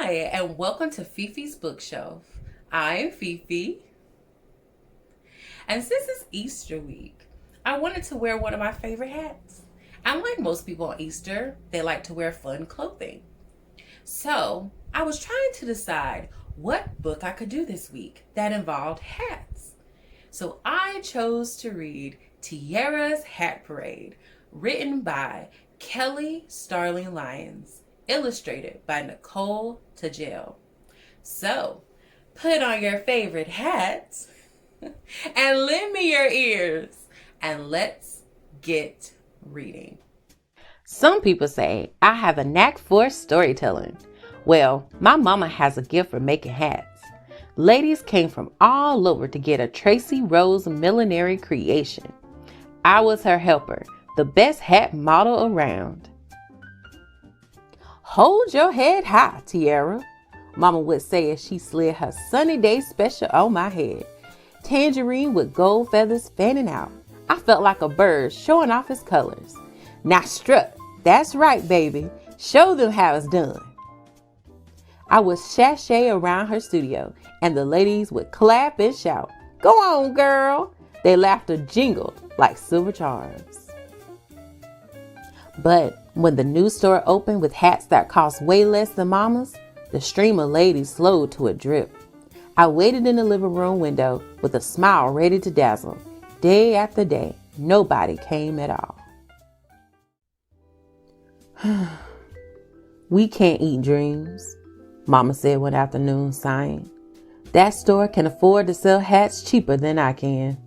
Hi, and welcome to Fifi's Bookshelf. I'm Fifi, and since it's Easter week, I wanted to wear one of my favorite hats. Unlike most people on Easter, they like to wear fun clothing. So, I was trying to decide what book I could do this week that involved hats. So, I chose to read Tiara's Hat Parade, written by Kelly Starling Lyons, illustrated by Nicole Tadgell. So, put on your favorite hats and lend me your ears, and let's get reading. Some people say I have a knack for storytelling. Well, my mama has a gift for making hats. Ladies came from all over to get a Tracy Rose millinery creation. I was her helper, the best hat model around. Hold your head high, Tiara, Mama would say as she slid her sunny day special on my head. Tangerine with gold feathers fanning out. I felt like a bird showing off his colors. Now strut, that's right, baby. Show them how it's done. I would sashay around her studio, and the ladies would clap and shout, "Go on, girl!" Their laughter jingled like silver charms. But when the new store opened with hats that cost way less than Mama's, the stream of ladies slowed to a drip. I waited in the living room window with a smile ready to dazzle. Day after day, nobody came at all. We can't eat dreams, Mama said one afternoon, sighing. That store can afford to sell hats cheaper than I can.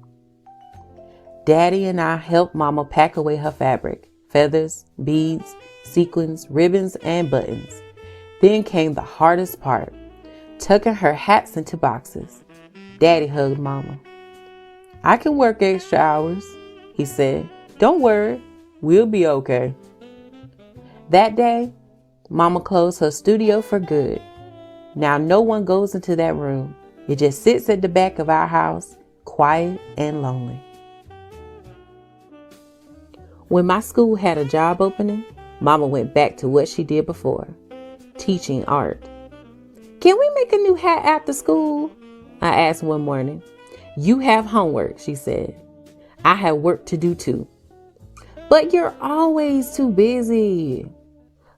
Daddy and I helped Mama pack away her fabric. Feathers, beads, sequins, ribbons, and buttons. Then came the hardest part, tucking her hats into boxes. Daddy hugged Mama. "I can work extra hours," he said. "Don't worry, we'll be okay." That day, Mama closed her studio for good. Now no one goes into that room. It just sits at the back of our house, quiet and lonely. When my school had a job opening, Mama went back to what she did before, teaching art. "Can we make a new hat after school?" I asked one morning. "You have homework," she said. "I have work to do too." "But you're always too busy."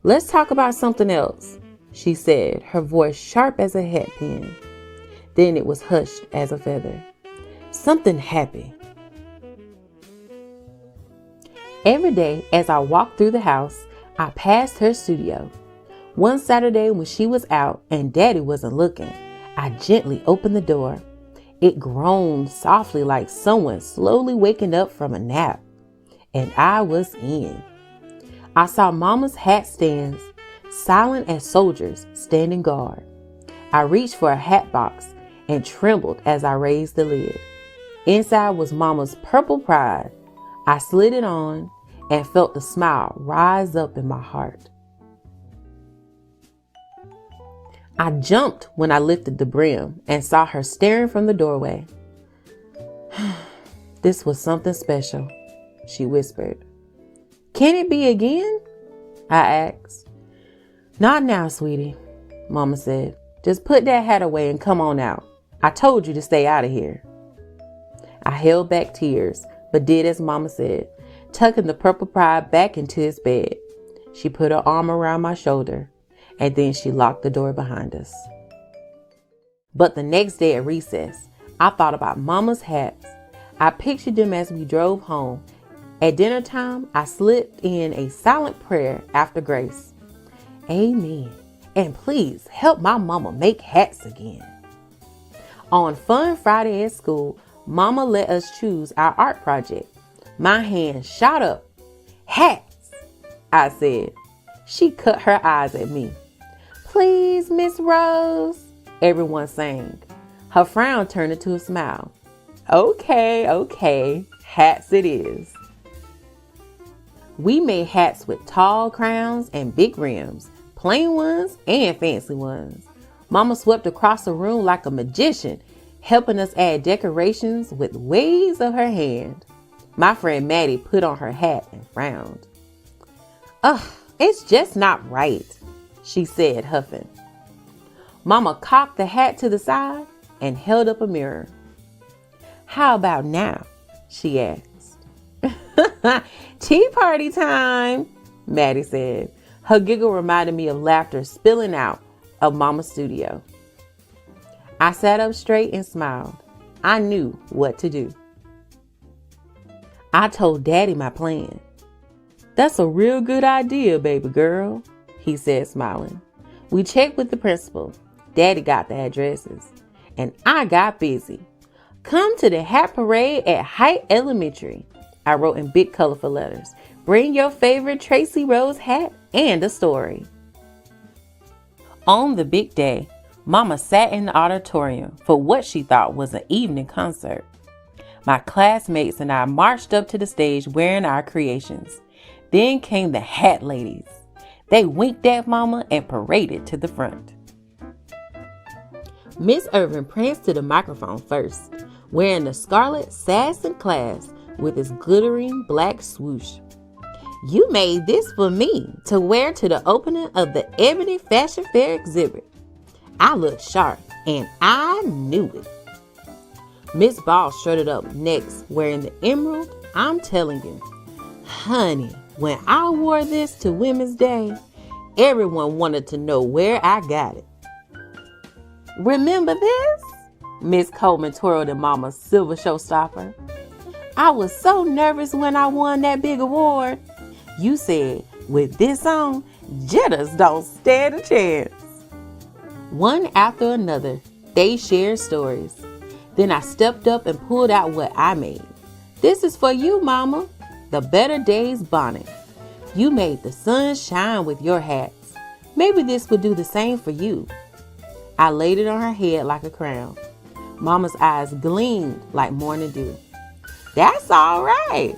"Let's talk about something else," she said, her voice sharp as a hat pin. Then it was hushed as a feather. "Something happy." Every day as I walked through the house, I passed her studio. One Saturday when she was out and Daddy wasn't looking, I gently opened the door. It groaned softly like someone slowly waking up from a nap. And I was in. I saw Mama's hat stands, silent as soldiers standing guard. I reached for a hat box and trembled as I raised the lid. Inside was Mama's purple pride. I slid it on and felt the smile rise up in my heart. I jumped when I lifted the brim and saw her staring from the doorway. "This was something special," she whispered. "Can it be again?" I asked. "Not now, sweetie," Mama said. "Just put that hat away and come on out. I told you to stay out of here." I held back tears, but did as Mama said, tucking the purple pride back into his bed. She put her arm around my shoulder, and then she locked the door behind us. But the next day at recess, I thought about Mama's hats. I pictured them as we drove home. At dinner time, I slipped in a silent prayer after grace. "Amen. And please help my Mama make hats again." On Fun Friday at school, Mama let us choose our art project. My hand shot up. "Hats," I said. She cut her eyes at me. "Please, Miss Rose," everyone sang. Her frown turned into a smile. Okay, hats it is." We made hats with tall crowns and big rims, plain ones and fancy ones. Mama swept across the room like a magician, helping us add decorations with waves of her hand. My friend Maddie put on her hat and frowned. "Ugh, it's just not right," she said, huffing. Mama cocked the hat to the side and held up a mirror. "How about now?" she asked. "Tea party time," Maddie said. Her giggle reminded me of laughter spilling out of Mama's studio. I sat up straight and smiled. I knew what to do. I told Daddy my plan. "That's a real good idea, baby girl," he said, smiling. We checked with the principal. Daddy got the addresses, and I got busy. "Come to the hat parade at Height Elementary," I wrote in big colorful letters. "Bring your favorite Tracy Rose hat and a story." On the big day, Mama sat in the auditorium for what she thought was an evening concert. My classmates and I marched up to the stage wearing our creations. Then came the hat ladies. They winked at Mama and paraded to the front. Miss Irvin pranced to the microphone first, wearing the scarlet sass and class with its glittering black swoosh. "You made this for me to wear to the opening of the Ebony Fashion Fair exhibit. I looked sharp, and I knew it." Miss Ball strutted up next, wearing the emerald. I'm telling you, honey, when I wore this to Women's Day, everyone wanted to know where I got it. "Remember this?" Miss Coleman twirled in Mama's silver showstopper. "I was so nervous when I won that big award. You said, with this on, jitters don't stand a chance." One after another, they shared stories. Then I stepped up and pulled out what I made. "This is for you, Mama, the Better Days bonnet. You made the sun shine with your hats. Maybe this would do the same for you." I laid it on her head like a crown. Mama's eyes gleamed like morning dew. "That's all right,"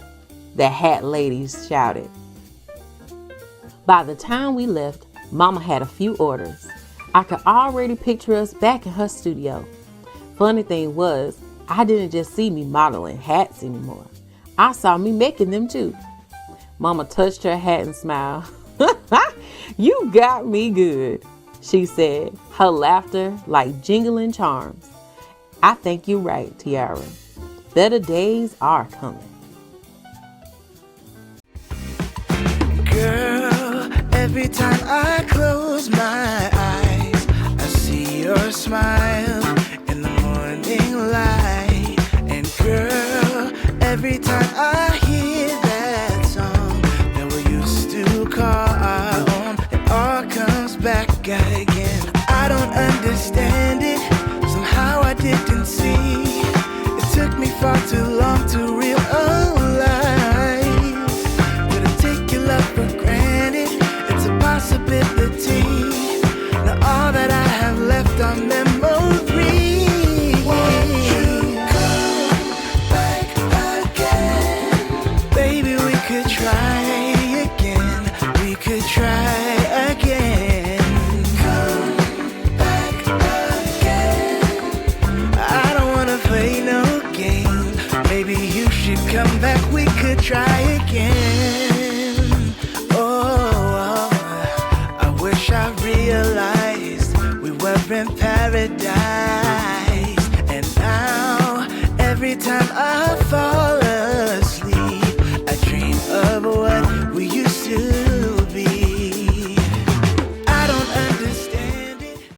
the hat ladies shouted. By the time we left, Mama had a few orders. I could already picture us back in her studio. Funny thing was, I didn't just see me modeling hats anymore. I saw me making them too. Mama touched her hat and smiled. "You got me good," she said, her laughter like jingling charms. "I think you're right, Tiara. Better days are coming." Girl, every time I close my eyes, I see your smile in the morning light. And girl, every time I hear that song that we used to call our own, it all comes back again. I don't understand it, somehow I didn't see. It took me far too long to realize that I take your love for granted. It's a possibility. Now all that I have left are memories. Won't you come back again? Baby, we could try again. We could try again. Come back again. I don't wanna play no games. Maybe you should come back. We could try again. Oh, I wish I realized we were in paradise. And now every time I fall